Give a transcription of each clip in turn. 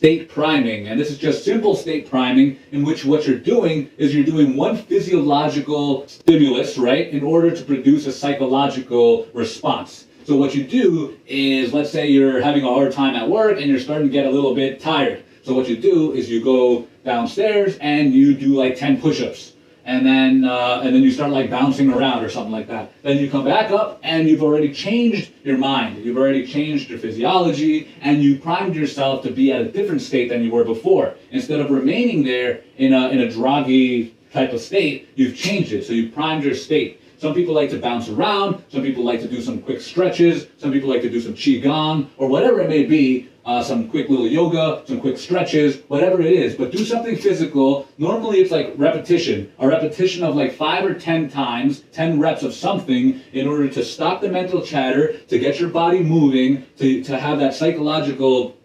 state priming. And this is just simple state priming, in which what you're doing is you're doing one physiological stimulus, right, in order to produce a psychological response. So what you do is, let's say you're having a hard time at work and you're starting to get a little bit tired. So what you do is you go downstairs and you do like 10 push-ups. And then you start like bouncing around or something like that. Then you come back up and you've already changed your mind. You've already changed your physiology, and you primed yourself to be at a different state than you were before. Instead of remaining there in a droggy type of state, you've changed it. So you primed your state. Some people like to bounce around. Some people like to do some quick stretches. Some people like to do some qigong or whatever it may be. Some quick little yoga, some quick stretches, whatever it is. But do something physical. Normally it's like repetition. A repetition of like 5 or 10 times, 10 reps of something in order to stop the mental chatter, to get your body moving, to have that psychological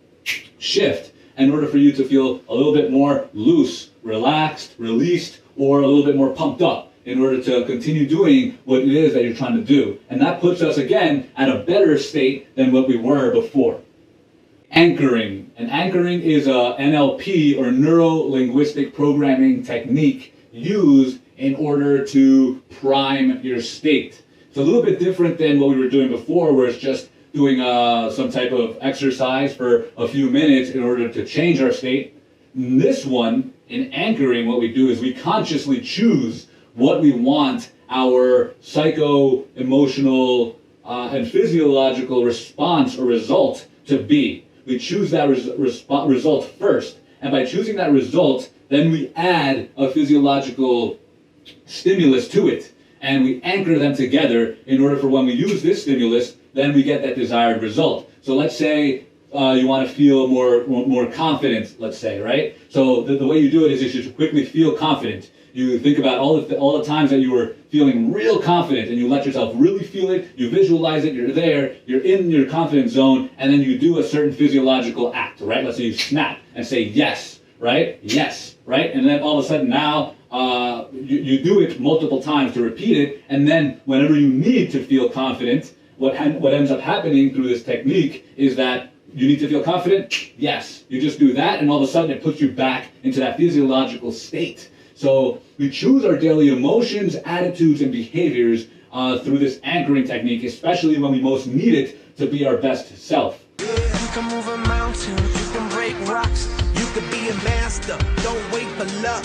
shift in order for you to feel a little bit more loose, relaxed, released, or a little bit more pumped up, in order to continue doing what it is that you're trying to do. And that puts us, again, at a better state than what we were before. Anchoring. And anchoring is a NLP, or neuro-linguistic programming technique, used in order to prime your state. It's a little bit different than what we were doing before, where it's just doing some type of exercise for a few minutes in order to change our state. In this one, in anchoring, what we do is we consciously choose what we want our psycho-emotional and physiological response or result to be. We choose that result first, and by choosing that result, then we add a physiological stimulus to it, and we anchor them together in order for when we use this stimulus, then we get that desired result. So let's say you want to feel more confident, let's say, right? So the way you do it is you should quickly feel confident. You think about all the times that you were feeling real confident, and you let yourself really feel it, you visualize it, you're there, you're in your confident zone, and then you do a certain physiological act, right? Let's say you snap and say yes, right? Yes, right? And then all of a sudden now, you do it multiple times to repeat it, and then whenever you need to feel confident, what ends up happening through this technique is that you need to feel confident? Yes. You just do that, and all of a sudden it puts you back into that physiological state. So we choose our daily emotions, attitudes, and behaviors through this anchoring technique, especially when we most need it to be our best self. You can move a mountain, you can break rocks, you can be a master, don't wait for luck.